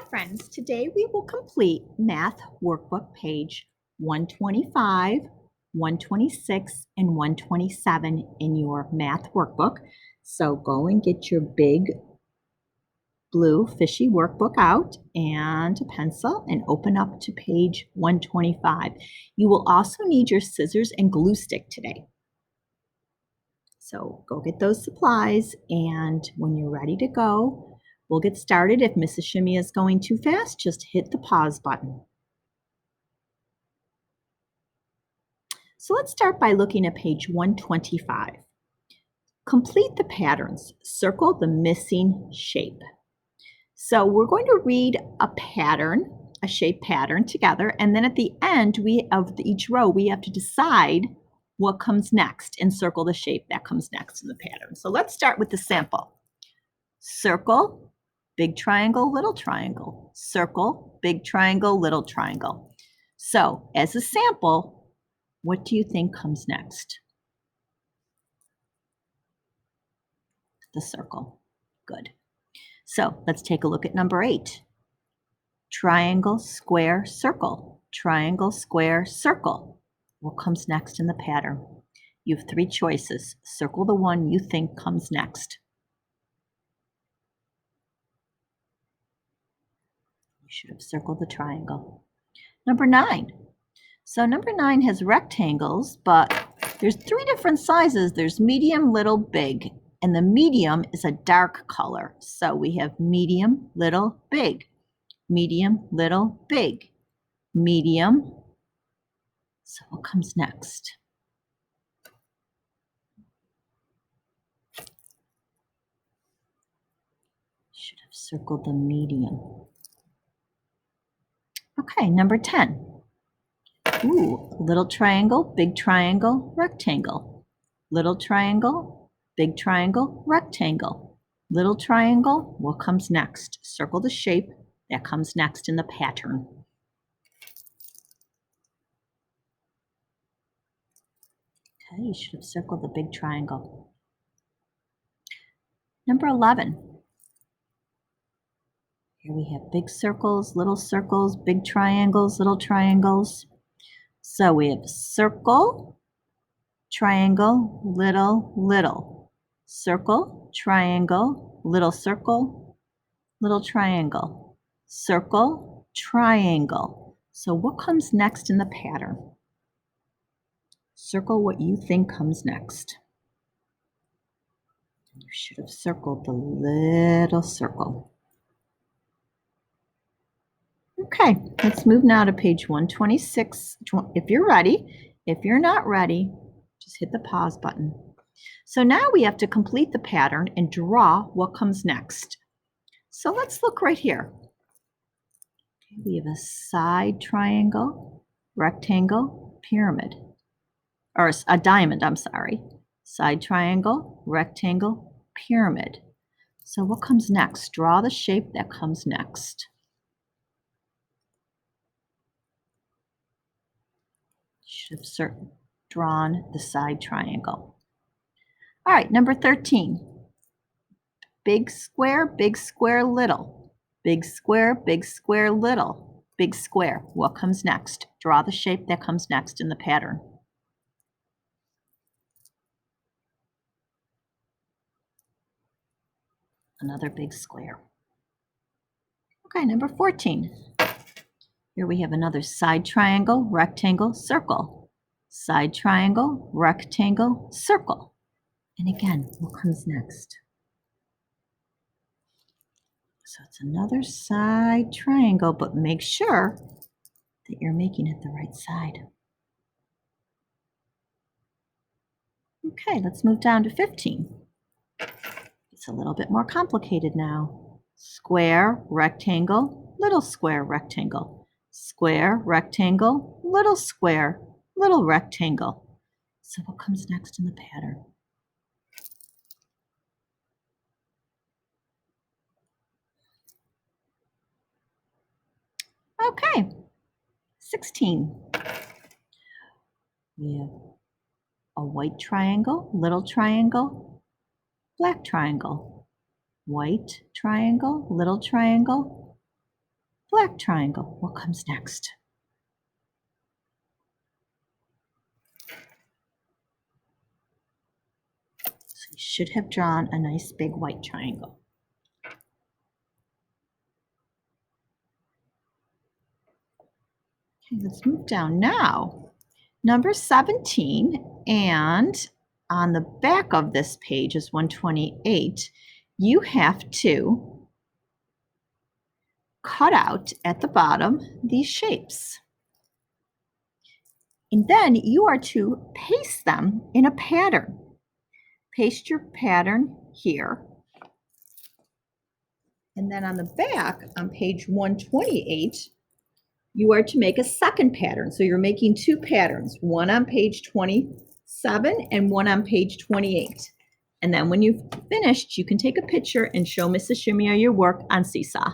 friends, today we will complete Math Workbook page 125, 126, and 127 in your Math Workbook. So go and get your big blue fishy workbook out and a pencil and open up to page 125. You will also need your scissors and glue stick today. So go get those supplies, and when you're ready to go, we'll get started. If Mrs. Shimmy is going too fast, just hit the pause button. So let's start by looking at page 125. Complete the patterns. Circle the missing shape. So we're going to read a pattern, a shape pattern together, and then at the end of each row, we have to decide what comes next and circle the shape that comes next in the pattern. So let's start with the sample. Circle, big triangle, little triangle. Circle, big triangle, little triangle. So as a sample, what do you think comes next? The circle. Good. So let's take a look at number 8. Triangle, square, circle. Triangle, square, circle. What comes next in the pattern? You have 3 choices. Circle the one you think comes next. You should have circled the triangle. Number 9. So number 9 has rectangles, but there's 3 different sizes. There's medium, little, big, and the medium is a dark color. So we have medium, little, big, medium, little, big, medium. So what comes next? Should have circled the medium. Okay, number 10. Ooh, little triangle, big triangle, rectangle. Little triangle, big triangle, rectangle. Little triangle, what comes next? Circle the shape that comes next in the pattern. Okay, you should have circled the big triangle. Number 11. Here we have big circles, big triangles, little triangles. So we have circle, triangle, little, little. Circle, triangle, little circle, little triangle. Circle, triangle. So what comes next in the pattern? Circle what you think comes next. You should have circled the little circle. Okay, let's move now to page 126. If you're ready. If you're not ready, just hit the pause button. So now we have to complete the pattern and draw what comes next. So let's look right here. Okay, we have a side triangle, rectangle, pyramid. Or a diamond, I'm sorry. Side triangle, rectangle, pyramid. So what comes next? Draw the shape that comes next. Should have drawn the side triangle. All right, number 13. Big square, little. Big square, little. Big square. What comes next? Draw the shape that comes next in the pattern. Another big square. Okay, number 14. Here we have another side triangle, rectangle, circle. Side triangle, rectangle, circle. And again, what comes next? So it's another side triangle, but make sure that you're making it the right side. Okay, let's move down to 15. It's a little bit more complicated now. Square, rectangle, little square, rectangle. Square, rectangle, little square, little rectangle. So what comes next in the pattern? Okay, 16. We have a white triangle, little triangle, black triangle. White triangle, little triangle, Black triangle. What comes next? So you should have drawn a nice big white triangle. Okay, let's move down now. Number 17, and on the back of this page is 128. You have to cut out at the bottom these shapes. And then you are to paste them in a pattern. Paste your pattern here. And then on the back, on page 128, you are to make a second pattern. So you're making two patterns, one on page 27 and one on page 28. And then when you've finished, you can take a picture and show Mrs. Shimia your work on Seesaw.